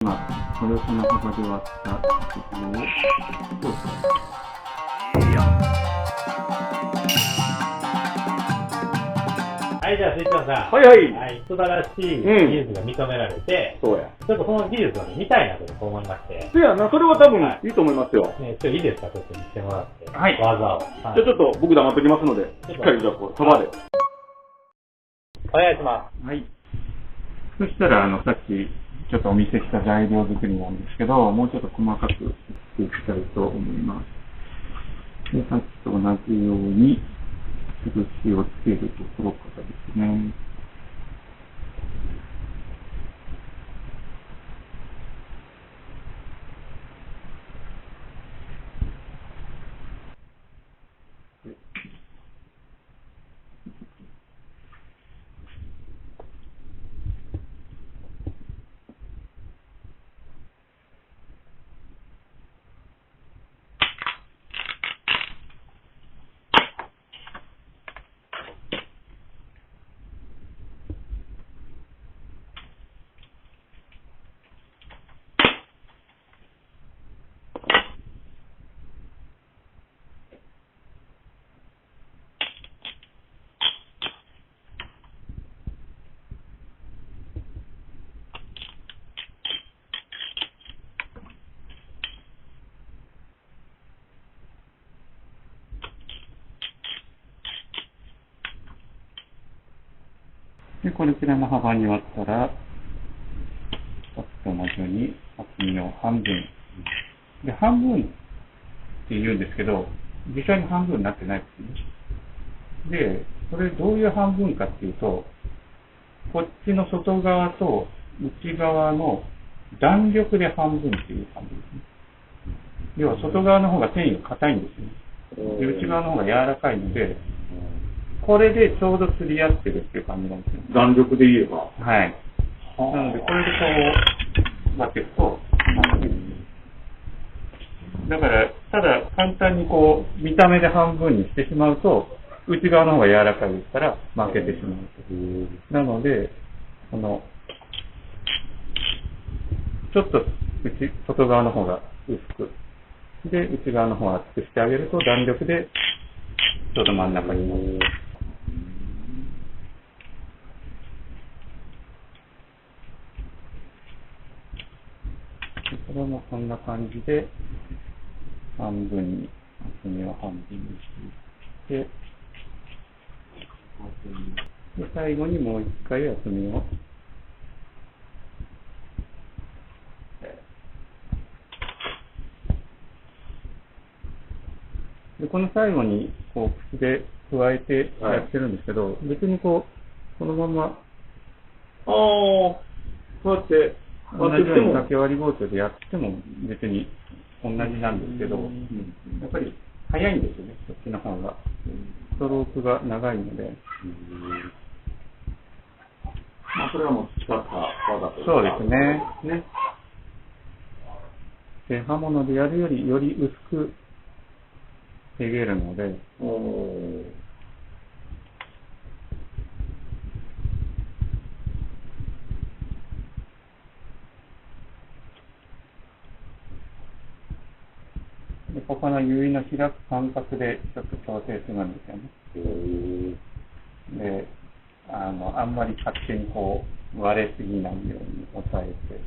今、これをその幅で割ったところを、どうですか？はい、じゃあ、スイッチョンさん。はいはい。はい、素晴らしい技術が認められて、そうや。ちょっとこの技術を見たいなと思いまして。そうやな、それは多分いいと思いますよ。ね、ちょっといいですか、ちょっと見てもらって。はい。技を。じゃあちょっと僕黙っときますので、しっかりじゃあこう、そばで。お願いします。はい。そしたら、さっきちょっとお見せした材料作りなんですけど、もうちょっと細かくしていきたいと思います。で、さっきと同じように、印をつけるところからですね。で、こちらの幅に割ったら、さっきと同じように厚みを半分。で、半分って言うんですけど、実際に半分になってないですね。で、それどういう半分かっていうと、こっちの外側と内側の弾力で半分っていう感じですね。要は外側の方が繊維が硬いんですね。で、内側の方が柔らかいので、これでちょうど釣り合ってるっていう感じなんですよ。弾力で言えば。はい。なので、これでこう、分けると、だから、ただ簡単にこう、見た目で半分にしてしまうと、内側の方が柔らかいですから、負けてしまうと。なので、ちょっと外側の方が薄く、で、内側の方を厚くしてあげると、弾力でちょうど真ん中になる。これもこんな感じで、半分に、厚みを半分にしていって、で、最後にもう一回厚みを、で、この最後に、こう、口で加えてやってるんですけど、別にこう、このまま、こうやって、同じように竹割り包丁でやっても別に同じなんですけど、やっぱり早いんですよね、そっちの方が。ストロークが長いので。まあ、それはもう使った技というか。そうですね。で、刃物でやるよりより薄く剥げるので、で、ここの指の開く感覚でちょっと調整するんですよね。で、あんまり勝手にこう割れすぎないように押さえて。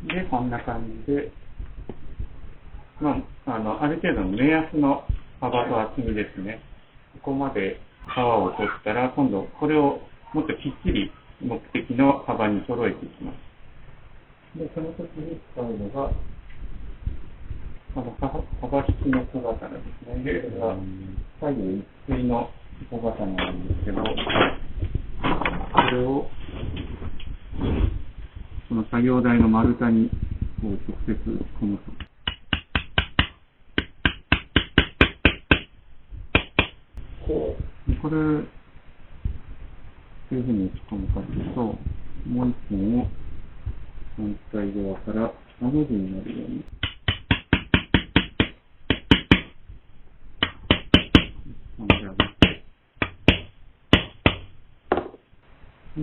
で、こんな感じで、まあ、ある程度の目安の幅と厚みですね。ここまで皮を取ったら、今度これをもっときっちり目的の幅に揃えていきます。で、その時に使うのが、幅引きの小刀ですね。で、これは左右一対の小刀なんですけど、これを、この作業台の丸太にこう直接打ち込むと。これ、どういうふうに打ち込むかというと、もう一本を反対側からハの字になるように。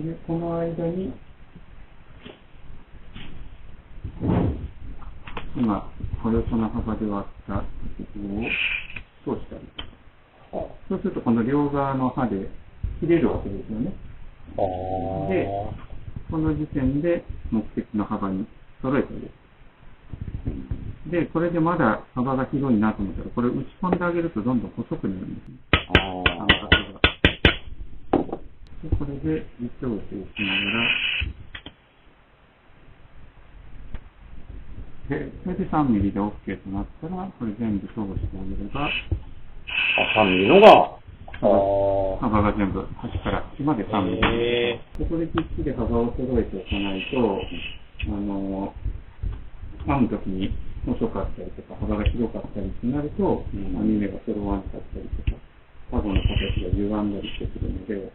で、この間に、今、およその幅で割った鉄棒を通したり。そうすると、この両側の刃で切れるわけですよね。で、この時点で目的の幅に揃えてあげる。で、これでまだ幅が広いなと思ったら、これ打ち込んであげるとどんどん細くなるんですね。で、これで微調整しながら、それで3ミリで OK となったら、これ全部通してあげれば、3ミリのが、幅が全部端から端まで3ミリ。ここできっちり幅を揃えておかないと、編むときに細かったりとか、幅が広かったりとなると、編み目が揃わなかったりとか、カゴの形が歪んだりしてくるので、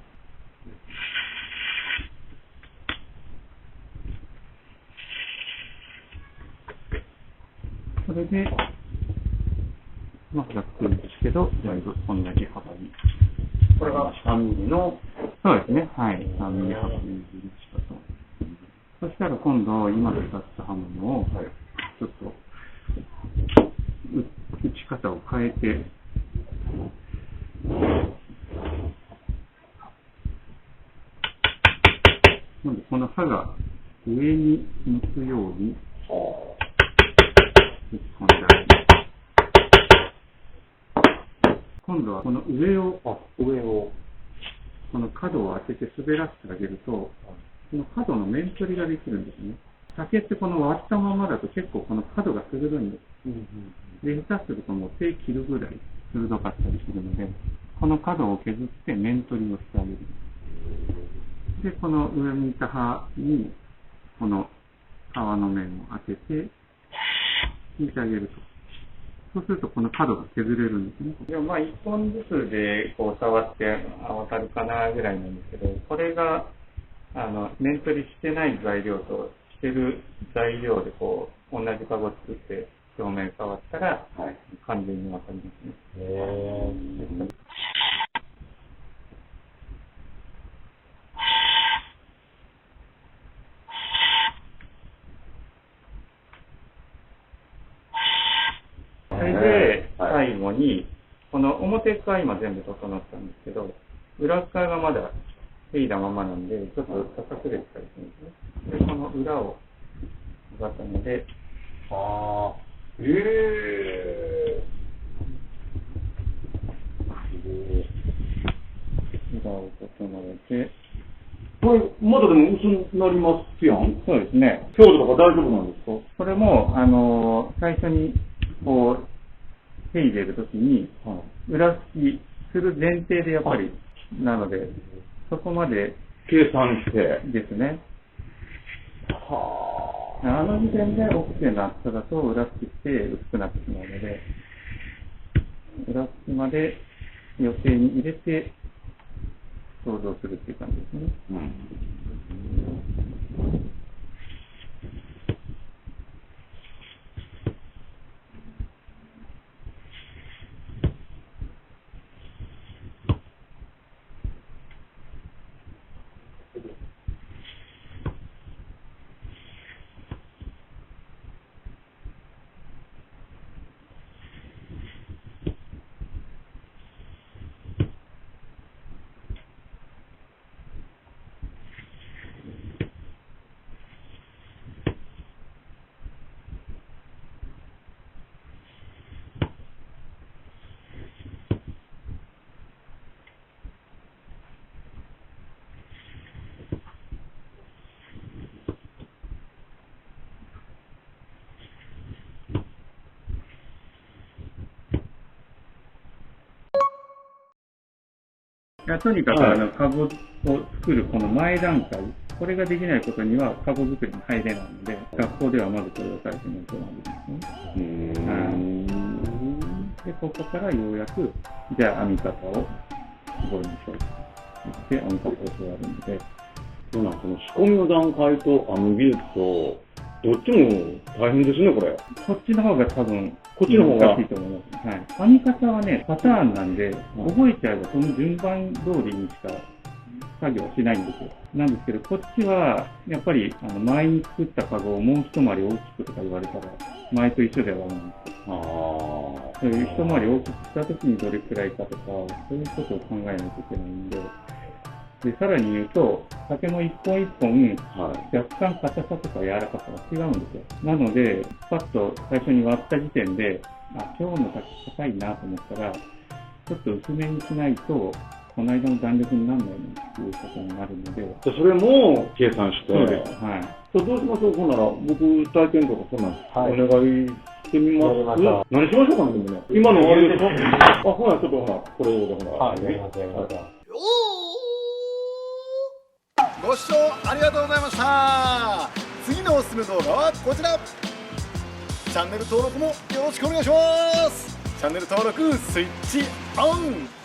それで、まあ、ざっくりですけど、全部同じ幅に。これが3ミリの、そうですね。はい。3ミリ幅の握りしたと。そしたら今度、今使った刃物を、ちょっと、打ち方を変えて、今度この刃が上に向くように、打ち込んであげます。今度はこの上を、この角を当てて滑らせてあげると、この角の面取りができるんですね。竹ってこの割ったままだと結構この角が鋭いんです。で、下手するともう手切るぐらい鋭かったりするので、この角を削って面取りをしてあげる。で、この上にいた刃に、この皮の面を当てて、引いてあげると。そうするとこの角が削れるんですね。でもまあ1本ずつでこう触ってわかるかなぐらいなんですけど、これが面取りしてない材料としてる材料でこう同じカゴを作って表面触ったら、完全にわかりますね。それで、最後に、この表側今全部整ったんですけど、裏側がまだついたままなんで、ちょっと高くれてたりするんですね。で、この裏をバタので、裏を整えて、これ、まだでも薄くなりますやん。そうですね。強度とか大丈夫なんですか？これも、最初に、こう、手入れるときに、裏付きする前提でやっぱり、なので、そこまで、計算して。ですね。あの時点で OK な厚さだと裏付きって薄くなってしまうので、裏付きまで予定に入れて想像するっていう感じですね。とにかくカゴを作るこの前段階これができないことにはカゴ作りに入れないので、学校ではまずこれを最初に教わるんですね。で、ここからようやく、じゃあ編み方を覚えましょうと言って編み方を教わるので。そうなんその仕込みの段階と編む技術と、どっちも大変ですね、これ。こっちの方が多分、こっちの方が難しいと思います。はい。編み方はね、パターンなんで、覚えちゃえばその順番通りにしか作業はしないんですよ。なんですけど、こっちは、やっぱり、前に作ったカゴをもう一回り大きくとか言われたら、前と一緒ではダメなんですよ。そういう一回り大きくした時にどれくらいかとか、そういうことを考えないといけないんで、で、さらに言うと、竹も一本一本、若干硬さとか柔らかさが違うんですよ。なので、パッと最初に割った時点で、今日の竹硬いなと思ったら、ちょっと薄めにしないと、この間の弾力にならないっていうことになるので。それも計算して。そうです。はい。どうしましょう、ほんなら、僕、体験とかそんなん、お願いしてみます。何しましょうかね、でもね。今のあれでしょほら、ちょっとほら、これをほら。はい、やります、やります。ご視聴ありがとうございました。次のおすすめ動画はこちら。チャンネル登録もよろしくお願いします。チャンネル登録スイッチオン。